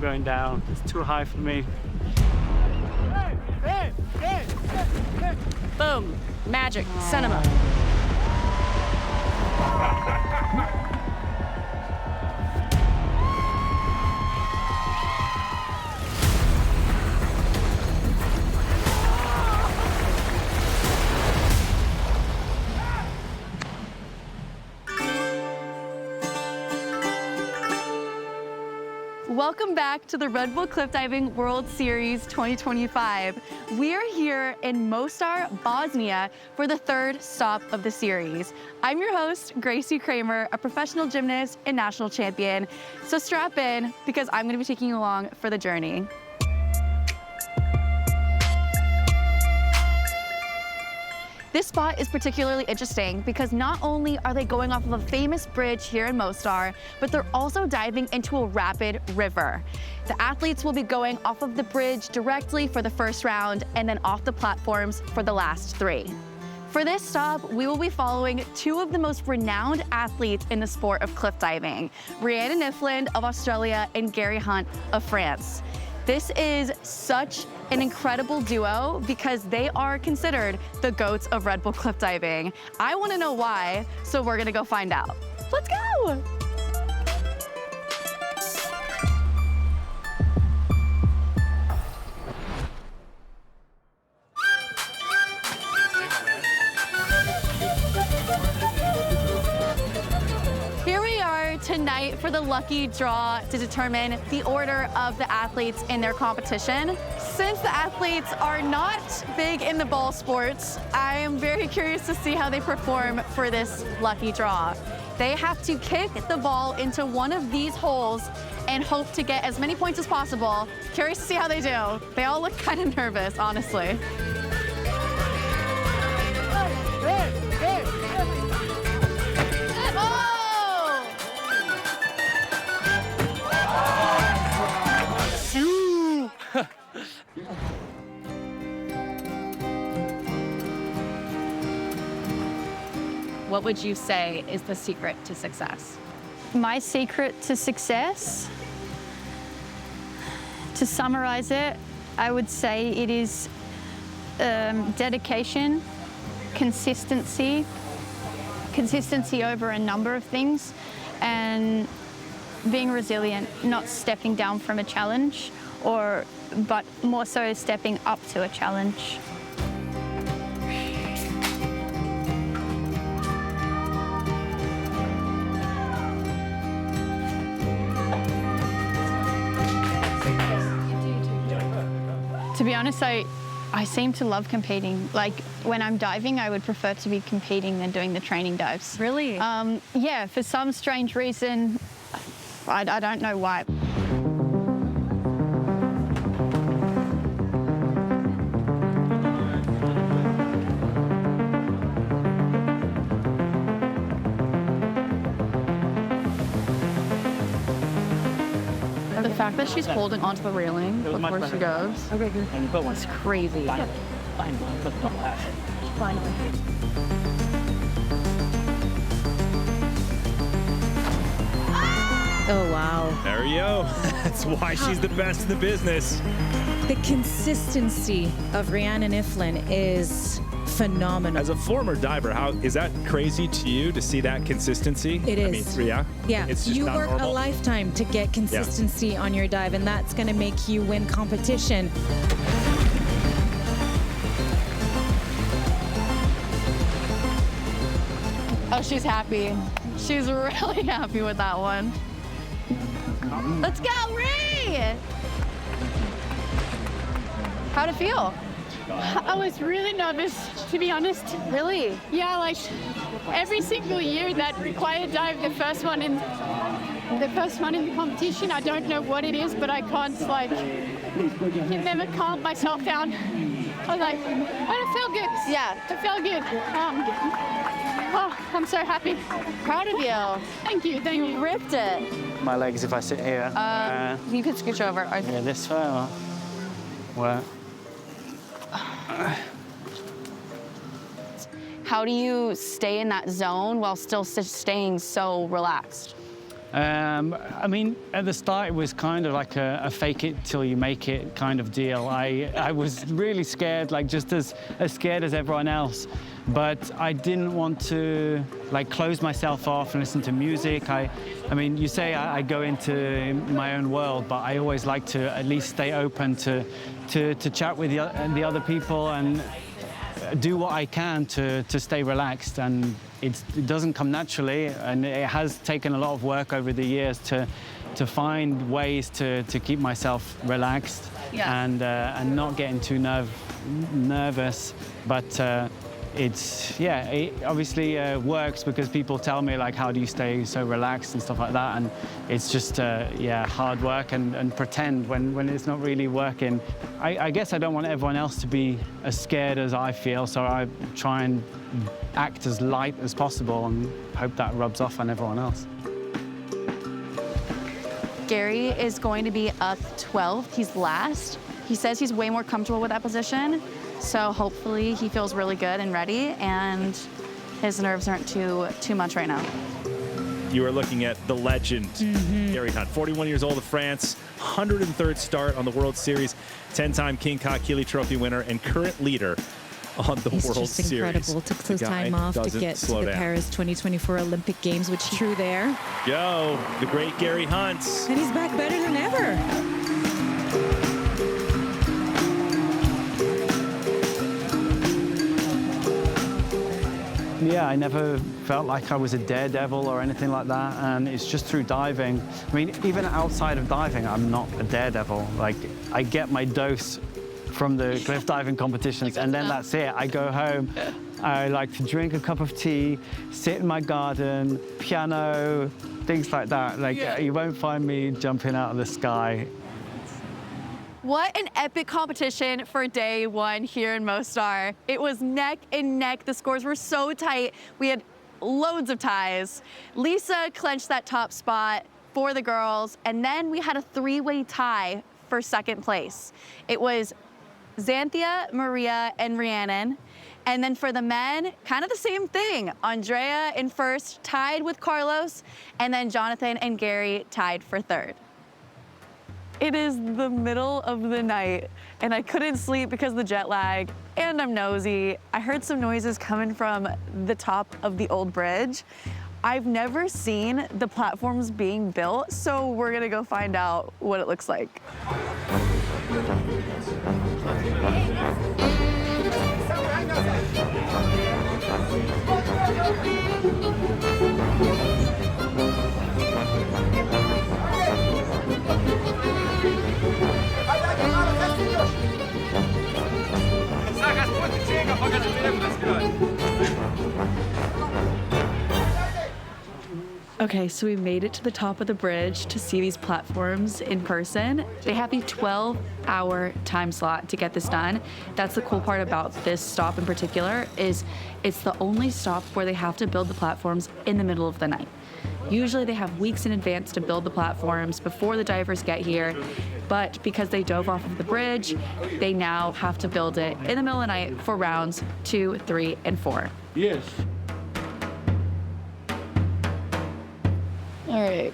I'm going down. It's too high for me. Boom. Magic. Cinema. Welcome back to the Red Bull Cliff Diving World Series 2025. We're here in Mostar, Bosnia for the third stop of the series. I'm your host, Gracie Kramer, a professional gymnast and national champion. So strap in because I'm gonna be taking you along for the journey. This spot is particularly interesting because not only are they going off of a famous bridge here in Mostar, but they're also diving into a rapid river. The athletes will be going off of the bridge directly for the first round and then off the platforms for the last three. For this stop, we will be following two of the most renowned athletes in the sport of cliff diving, Rhiannan Iffland of Australia and Gary Hunt of France. This is such an incredible duo because they are considered the GOATs of Red Bull cliff diving. I want to know why, so we're gonna go find out. Let's go! Here we are tonight for the lucky draw to determine the order of the athletes in their competition. Since the athletes are not big in the ball sports, I am very curious to see how they perform for this lucky draw. They have to kick the ball into one of these holes and hope to get as many points as possible. Curious to see how they do. They all look kind of nervous, honestly. What would you say is the secret to success? My secret to success, to summarize it, I would say it is dedication, consistency over a number of things, and being resilient, not stepping down from a challenge, but more so stepping up to a challenge. To be honest, I seem to love competing. Like, when I'm diving, I would prefer to be competing than doing the training dives. Really? Yeah, for some strange reason, I don't know why. The fact that she's holding onto the railing before she goes, Okay, good. And you put one. it's crazy. Fine. Put the last. Finally. Oh, wow. There you go. That's why she's the best in the business. The consistency of Rhiannan Iffland is phenomenal. As a former diver, how is that crazy to you to see that consistency? It is. I mean, yeah? Yeah, It's just you not work normal. a lifetime to get consistency on your dive, and that's going to make you win competition. Oh, she's happy. She's really happy with that one. Let's go, Ree! How'd it feel? I was really nervous, to be honest. Really? Yeah, like every single year that required dive, the first one in the competition, I don't know what it is, but I can't can never calm myself down. I was like, oh, it felt good. Yeah. It felt good. Oh, I'm so happy. Proud of you. Thank you, thank you. Ripped it. My legs, if I sit here. You could scooch over. Yeah, this way or where? How do you stay in that zone while still staying so relaxed? I mean, at the start, it was kind of like a fake it till you make it kind of deal. I was really scared, like just as scared as everyone else. But I didn't want to like close myself off and listen to music. I mean, you say I go into my own world, but I always like to at least stay open to chat with the other people and do what I can to stay relaxed. And it doesn't come naturally, and it has taken a lot of work over the years to find ways to keep myself relaxed and not getting too nervous. But it obviously works because people tell me like, how do you stay so relaxed and stuff like that, and it's just hard work and pretend when it's not really working. I guess I don't want everyone else to be as scared as I feel, so I try and act as light as possible and hope that rubs off on everyone else. Gary is going to be up 12th. He's last. He says he's way more comfortable with that position, so hopefully he feels really good and ready, and his nerves aren't too much right now. You are looking at the legend, Gary Hunt, 41 years old of France, 103rd start on the World Series, 10-time King Ka'Keely Trophy winner, and current leader on the World Series. It's just incredible. Took some time off to get to the Paris 2024 Olympic Games, which true there. Yo, the great Gary Hunt. And he's back better than ever. Yeah, I never felt like I was a daredevil or anything like that, and it's just through diving. I mean, even outside of diving, I'm not a daredevil. Like, I get my dose from the cliff diving competitions, and then that's it. I go home, I like to drink a cup of tea, sit in my garden, piano, things like that. Like, you won't find me jumping out of the sky. What an epic competition for day one here in Mostar. It was neck and neck. The scores were so tight. We had loads of ties. Lisa clinched that top spot for the girls, and then we had a three-way tie for second place. It was Xanthia, Maria, and Rhiannan. And then for the men, kind of the same thing. Andrea in first, tied with Carlos, and then Jonathan and Gary tied for third. It is the middle of the night, and I couldn't sleep because of the jet lag, and I'm nosy. I heard some noises coming from the top of the old bridge. I've never seen the platforms being built, so we're gonna go find out what it looks like. Okay, so we made it to the top of the bridge to see these platforms in person. They have a 12-hour time slot to get this done. That's the cool part about this stop in particular, is it's the only stop where they have to build the platforms in the middle of the night. Usually they have weeks in advance to build the platforms before the divers get here, but because they dove off of the bridge, they now have to build it in the middle of the night for rounds 2, 3, and 4. Yes. All right,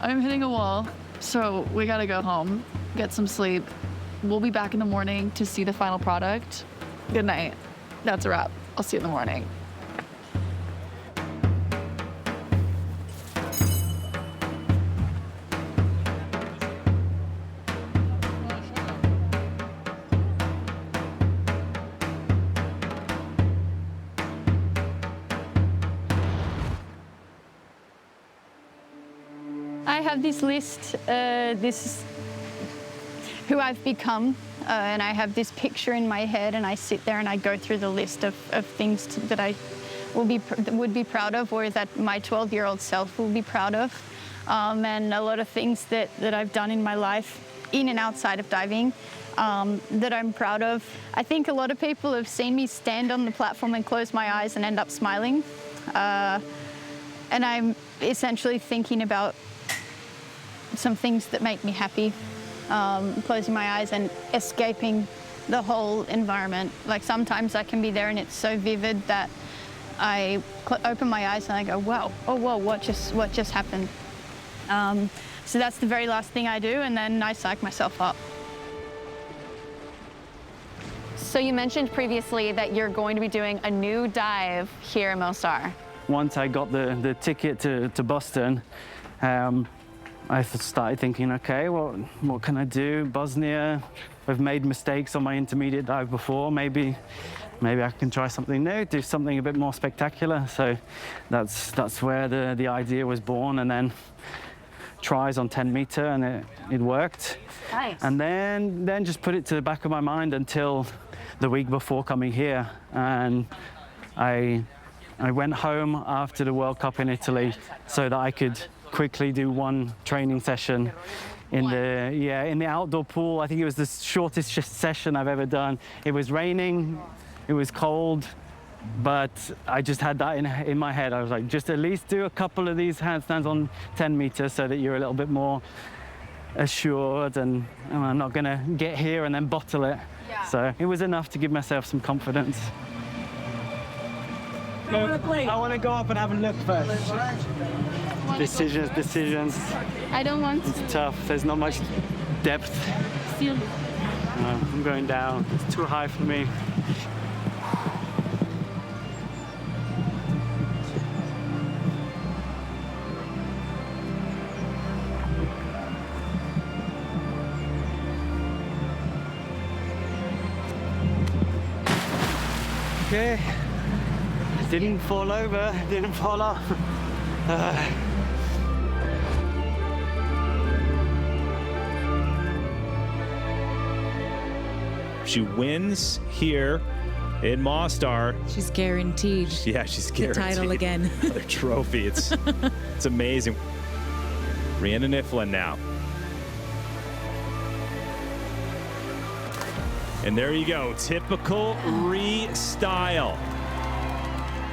I'm hitting a wall, so we gotta go home, get some sleep. We'll be back in the morning to see the final product. Good night. That's a wrap. I'll see you in the morning. I have this list, this is who I've become, and I have this picture in my head, and I sit there and I go through the list of things that I would be proud of, or that my 12-year-old self will be proud of, and a lot of things that I've done in my life, in and outside of diving, that I'm proud of. I think a lot of people have seen me stand on the platform and close my eyes and end up smiling, and I'm essentially thinking about some things that make me happy, closing my eyes and escaping the whole environment. Like sometimes I can be there and it's so vivid that I open my eyes and I go, wow, oh, whoa, what just happened? So that's the very last thing I do, and then I psych myself up. So you mentioned previously that you're going to be doing a new dive here in Mostar. Once I got the ticket to Boston, I started thinking, okay, well, what can I do? Bosnia, I've made mistakes on my intermediate dive before. Maybe I can try something new, do something a bit more spectacular. So that's where the idea was born, and then tries on 10 meter, and it worked. Nice. And then just put it to the back of my mind until the week before coming here, and I went home after the World Cup in Italy so that I could quickly do one training session in the outdoor pool. I think it was the shortest session I've ever done. It was raining, it was cold, but I just had that in my head. I was like, just at least do a couple of these handstands on 10 meters so that you're a little bit more assured, and I'm not gonna get here and then bottle it. Yeah. So it was enough to give myself some confidence. I want to go up and have a look first. Decisions. I don't want to. It's tough. There's not much depth. Still. I'm going down. It's too high for me. Okay. Didn't fall over, didn't fall off. She wins here in Mostar. She's guaranteed. Yeah, she's guaranteed the title again. Another trophy. It's amazing. Rhiannan Iffland now. And there you go, typical Rhi style.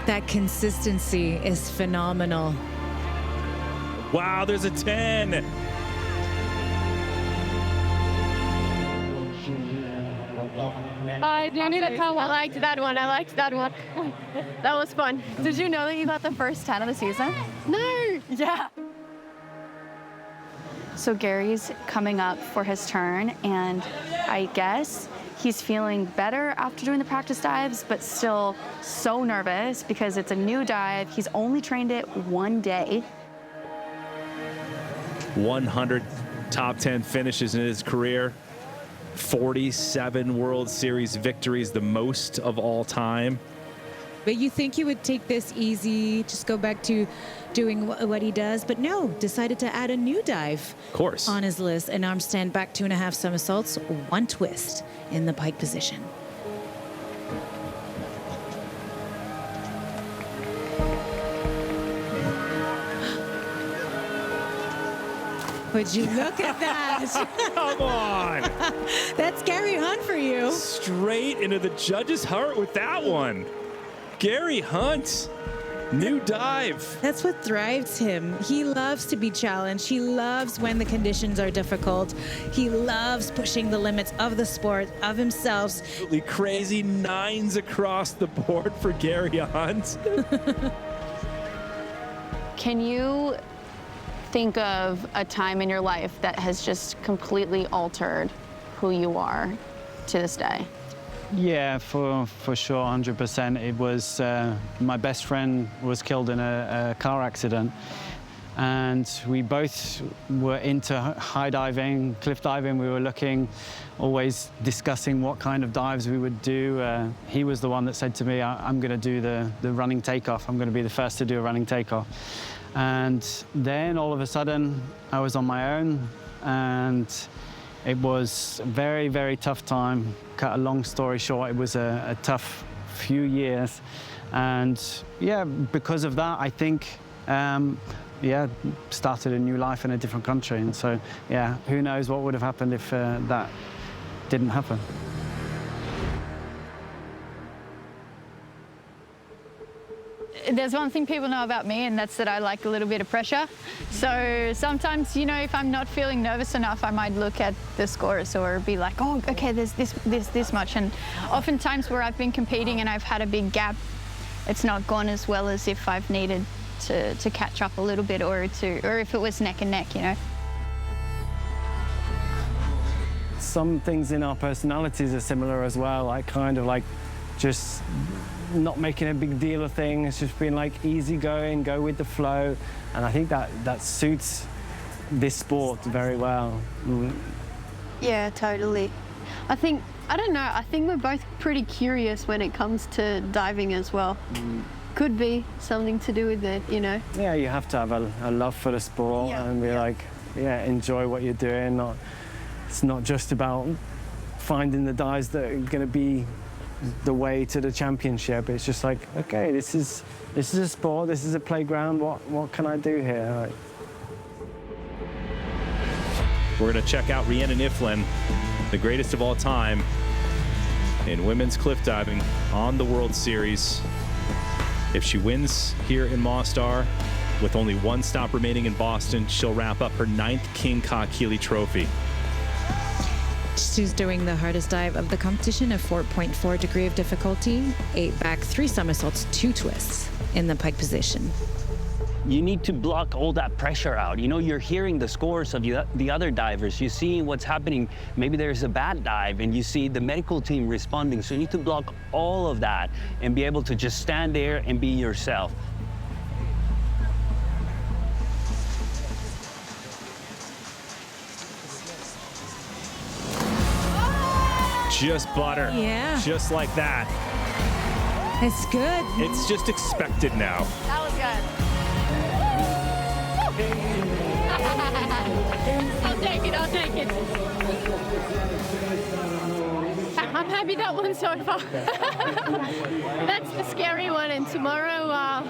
That consistency is phenomenal. Wow, there's a 10. I don't need a towel. I liked that one. That was fun. Did you know that you got the first 10 of the season? No. Yeah. So Gary's coming up for his turn, and I guess he's feeling better after doing the practice dives, but still so nervous because it's a new dive. He's only trained it one day. 100 top 10 finishes in his career. 47 World Series victories, the most of all time. But you think he would take this easy, just go back to doing what he does, but no, decided to add a new dive. Of course. On his list, an arm stand back 2.5 somersaults, 1 twist in the pike position. Would you look at that? Come on. That's Gary Hunt for you. Straight into the judge's heart with that one. Gary Hunt, new dive. That's what thrives him. He loves to be challenged. He loves when the conditions are difficult. He loves pushing the limits of the sport, of himself. Absolutely crazy 9s across the board for Gary Hunt. Can you think of a time in your life that has just completely altered who you are to this day? Yeah, for sure, 100%. It was, my best friend was killed in a car accident, and we both were into high diving, cliff diving. We were looking, always discussing what kind of dives we would do. He was the one that said to me, I'm going to do the running takeoff. I'm going to be the first to do a running takeoff. And then all of a sudden, I was on my own, and it was a very, very tough time. Cut a long story short, it was a tough few years. And yeah, because of that, I think, started a new life in a different country. And so, yeah, who knows what would have happened if that didn't happen. There's one thing people know about me, and that's that I like a little bit of pressure. So sometimes, you know, if I'm not feeling nervous enough, I might look at the scores or be like, oh, okay, there's this much. And oftentimes where I've been competing and I've had a big gap it's not gone as well as if I've needed to catch up a little bit, or if it was neck and neck, you know. Some things in our personalities are similar as well. I kind of like just not making a big deal of things, just being like easygoing, go with the flow. And I think that suits this sport very well. Yeah, totally. I don't know, I think we're both pretty curious when it comes to diving as well. Could be something to do with it, you know? Yeah, you have to have a love for the sport and be like, enjoy what you're doing. It's not just about finding the dives that are going to be the way to the championship. It's just like, okay, this is a sport, this is a playground. What can I do here? Like, We're going to check out Rhiannan Iffland, the greatest of all time in women's cliff diving on the World Series. If she wins here in Mostar, with only one stop remaining in Boston, she'll wrap up her 9th King Ka-Keeley Trophy. She's doing the hardest dive of the competition, a 4.4 degree of difficulty, 8 back, 3 somersaults, 2 twists in the pike position. You need to block all that pressure out. You know, you're hearing the scores of the other divers. You see what's happening. Maybe there's a bad dive and you see the medical team responding. So you need to block all of that and be able to just stand there and be yourself. Just butter. Yeah. Just like that. It's good. It's just expected now. That was good. I'll take it, I'll take it. I'm happy that won so far. That's the scary one, and tomorrow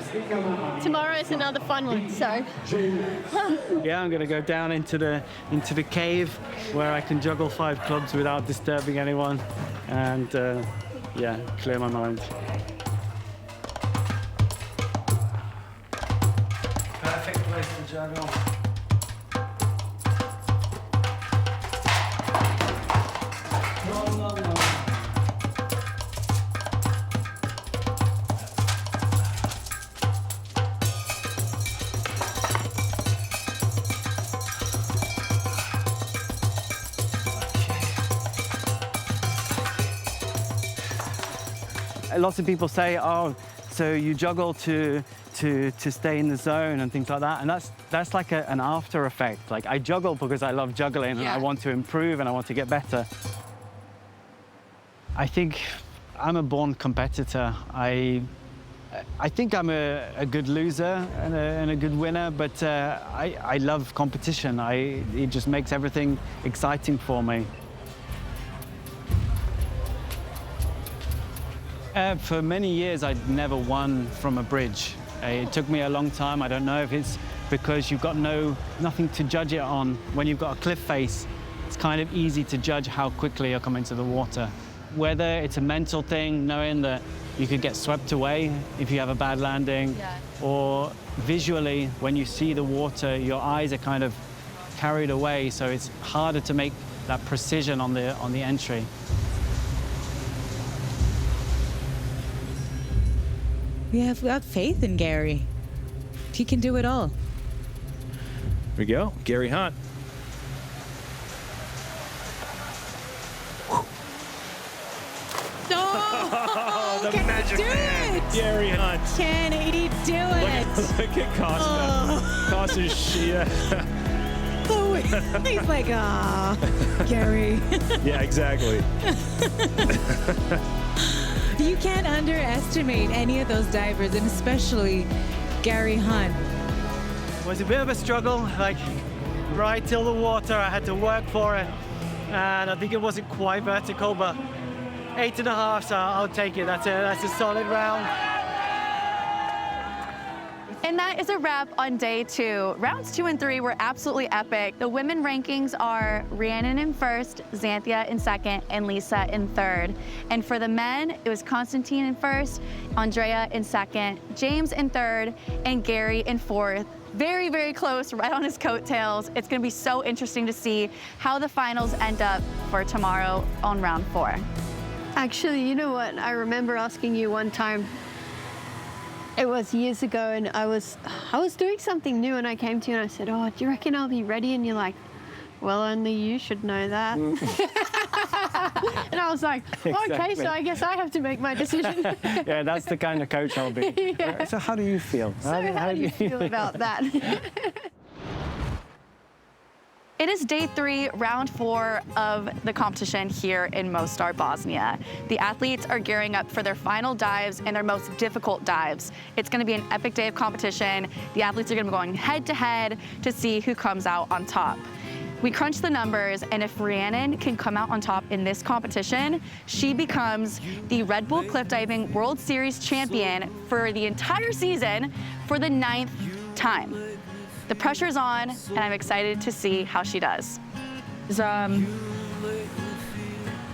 is another fun one, so. yeah, I'm going to go down into the cave where I can juggle 5 clubs without disturbing anyone and clear my mind. Perfect place to juggle. Lots of people say, oh, so you juggle to stay in the zone and things like that, and that's like an after effect. Like, I juggle because I love juggling and I want to improve and I want to get better. I think I'm a born competitor. I think I'm a good loser and a good winner, but I love competition. It just makes everything exciting for me. For many years, I'd never won from a bridge. It took me a long time. I don't know if it's because you've got nothing to judge it on. When you've got a cliff face, it's kind of easy to judge how quickly you'll come into the water. Whether it's a mental thing, knowing that you could get swept away if you have a bad landing, or visually, when you see the water, your eyes are kind of carried away, so it's harder to make that precision on the entry. We have got faith in Gary. He can do it all. Here we go, Gary Hunt. Oh, the can magic he do man, it? Gary Hunt. Can he do it? Look at Costa. Costa's, Oh, he's like, ah, Gary. yeah, exactly. You can't underestimate any of those divers, and especially Gary Hunt. It was a bit of a struggle, like right till the water. I had to work for it, and I think it wasn't quite vertical, but 8.5, so I'll take it. That's a solid round. And that is a wrap on day 2. Rounds 2 and 3 were absolutely epic. The women rankings are Rhiannan in first, Xanthia in second, and Lisa in third. And for the men, it was Constantine in first, Andrea in second, James in third, and Gary in fourth. Very, very close, right on his coattails. It's gonna be so interesting to see how the finals end up for tomorrow on round 4. Actually, you know what? I remember asking you one time, It was years ago, and I was doing something new, and I came to you and I said, "Oh, do you reckon I'll be ready?" And you're like, "Well, only you should know that." And I was like, "Okay, so I guess I have to make my decision." Yeah, that's the kind of coach I'll be. Yeah. So how do you feel? So how do you feel about that? It is day 3, round 4 of the competition here in Mostar, Bosnia. The athletes are gearing up for their final dives and their most difficult dives. It's going to be an epic day of competition. The athletes are going to be going head to head to see who comes out on top. We crunched the numbers, and if Rhiannan can come out on top in this competition, she becomes the Red Bull Cliff Diving World Series champion for the entire season for the 9th time. The pressure's on, and I'm excited to see how she does.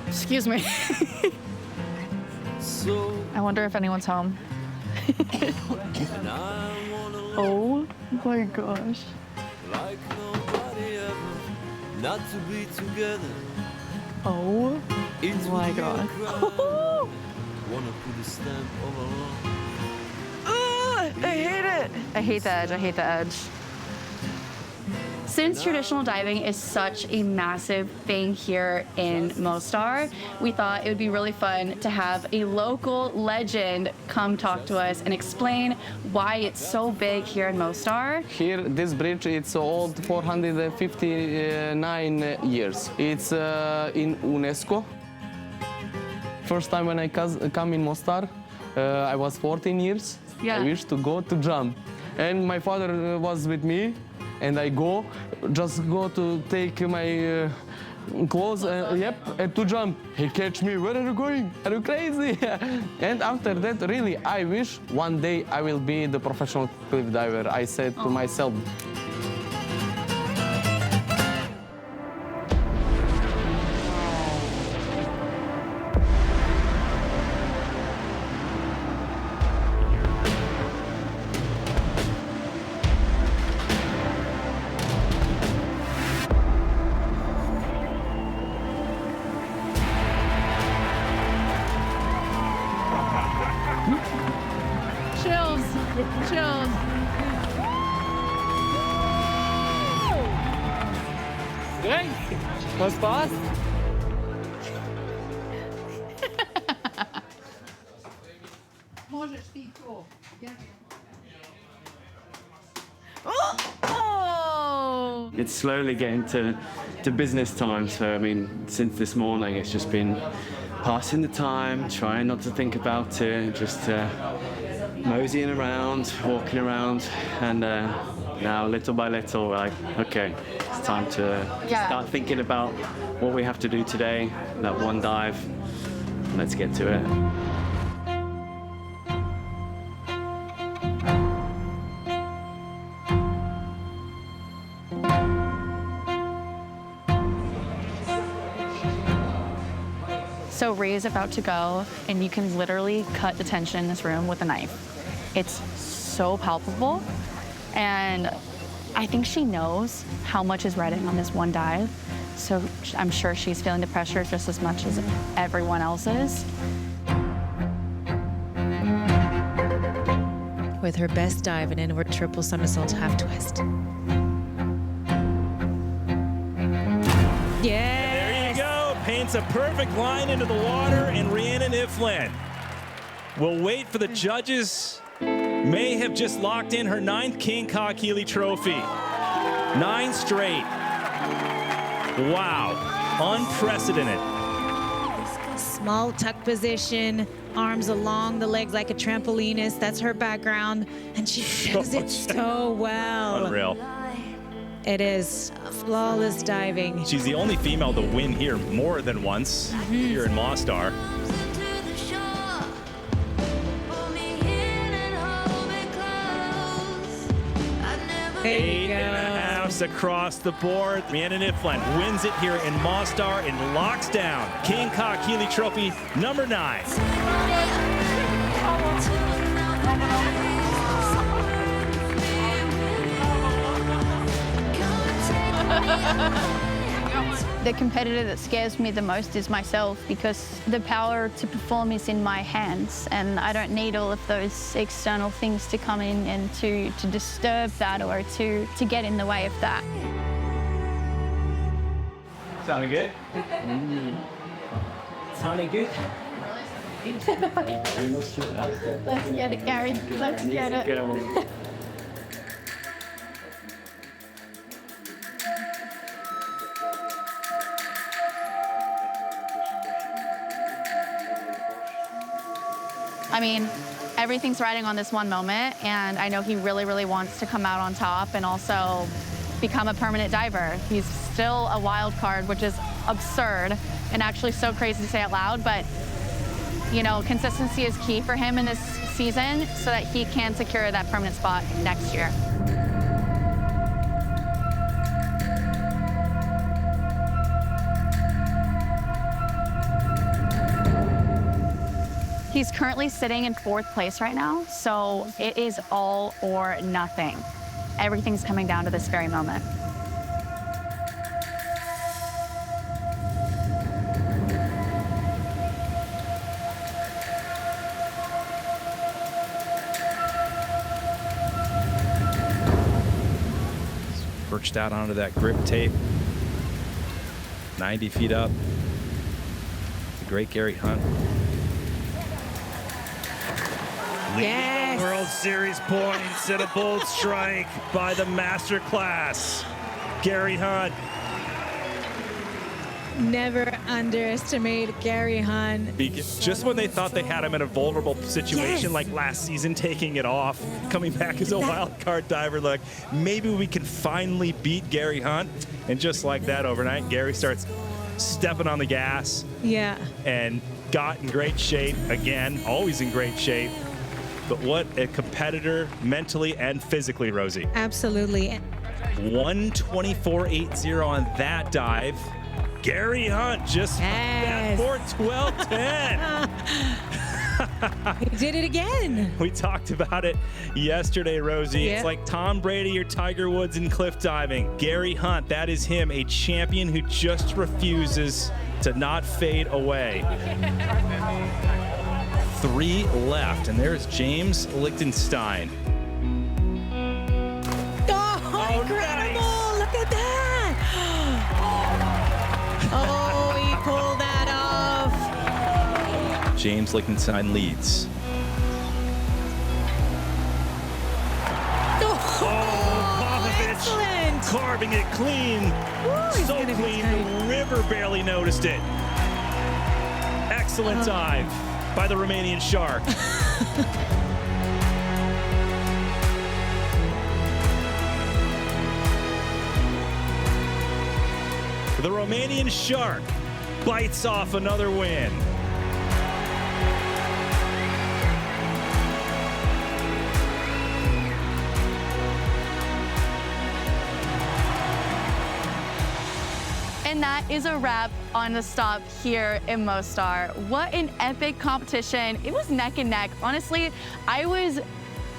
Excuse me. I wonder if anyone's home. Oh my gosh. Not to be together. Oh my god. Wanna put a stamp over I hate it. I hate the edge. I hate the edge. Since traditional diving is such a massive thing here in Mostar, we thought it would be really fun to have a local legend come talk to us and explain why it's so big here in Mostar. Here, this bridge, it's old 459 years. It's in UNESCO. First time when I come in Mostar, I was 14 years. Yeah. I wish to go to jump. And my father was with me, and I just go to take my clothes, and to jump. He catch me, "Where are you going? Are you crazy?" And after that, really, I wish one day I will be the professional cliff diver. I said to myself. Chills. Chills. Hey, was Spaß? Oh! It's slowly getting to business time. So, I mean, since this morning, it's just been passing the time, trying not to think about it, just moseying around, walking around, and now little by little, we're like, okay, it's time to start thinking about what we have to do today, that one dive. Let's get to it. So Ray is about to go, and you can literally cut the tension in this room with a knife. It's so palpable, and I think she knows how much is riding on this one dive, so I'm sure she's feeling the pressure just as much as everyone else is. With her best dive, an inward triple somersault half twist. Yeah. There you go. Paints a perfect line into the water, and Rhiannan Iffland will wait for the judges. May have just locked in her 9th King Ka-Keeley trophy. 9 straight. Wow. Unprecedented. Small tuck position, arms along the legs like a trampolinist. That's her background, and she does it so well. Unreal. It is flawless diving. She's the only female to win here more than once here in Mostar. There you go. 8.5 across the board. Rhiannan Iffland wins it here in Mostar and locks down King Ka-Keeley trophy number 9. The competitor that scares me the most is myself, because the power to perform is in my hands, and I don't need all of those external things to come in and to disturb that or to get in the way of that. Sounding good? Sounding good? Let's get it, Gary. Let's get it. I mean, everything's riding on this one moment, and I know he really, really wants to come out on top and also become a permanent diver. He's still a wild card, which is absurd and actually so crazy to say out loud, but you know, consistency is key for him in this season so that he can secure that permanent spot next year. He's currently sitting in 4th place right now, so it is all or nothing. Everything's coming down to this very moment. Perched out onto that grip tape. 90 feet up. The great Gary Hunt. Yes. World Series points and a bold strike by the master class, Gary Hunt. Never underestimate Gary Hunt. Just when they thought they had him in a vulnerable situation, like last season, taking it off, coming back as a wild card diver, like maybe we can finally beat Gary Hunt. And just like that overnight, Gary starts stepping on the gas. Yeah. And got in great shape again, always in great shape. But what a competitor mentally and physically, Rosie. Absolutely. 124.80 on that dive. Gary Hunt just that for 12.10. He did it again. We talked about it yesterday, Rosie. Yeah. It's like Tom Brady or Tiger Woods in cliff diving. Gary Hunt, that is him, a champion who just refuses to not fade away. 3 left, and there's James Lichtenstein. Oh, incredible! Nice. Look at that! Oh, he pulled that off. James Lichtenstein leads. Excellent! Carving it clean. Woo, So clean, the river barely noticed it. Excellent dive by the Romanian shark. The Romanian shark bites off another win. And that is a wrap on the stop here in Mostar. What an epic competition. It was neck and neck. Honestly, I was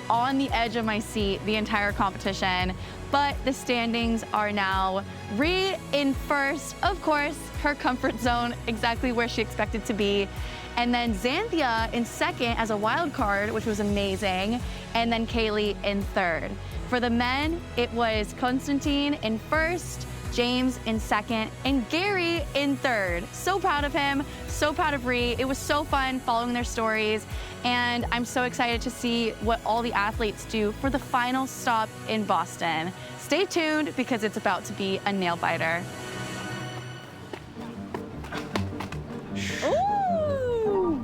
on the edge of my seat the entire competition, but the standings are now Rhi in first, of course, her comfort zone, exactly where she expected to be. And then Xanthia in second as a wild card, which was amazing. And then Kaylee in third. For the men, it was Konstantin in first, James in second, and Gary in third. So proud of him, so proud of Rhi. It was so fun following their stories, and I'm so excited to see what all the athletes do for the final stop in Boston. Stay tuned because it's about to be a nail biter. Ooh.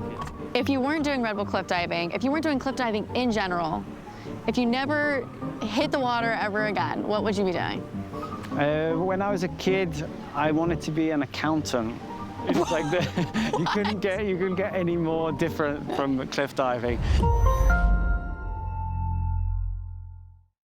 If you weren't doing Red Bull cliff diving, if you weren't doing cliff diving in general, if you never hit the water ever again, what would you be doing? When I was a kid, I wanted to be an accountant. It was like you couldn't get any more different from cliff diving.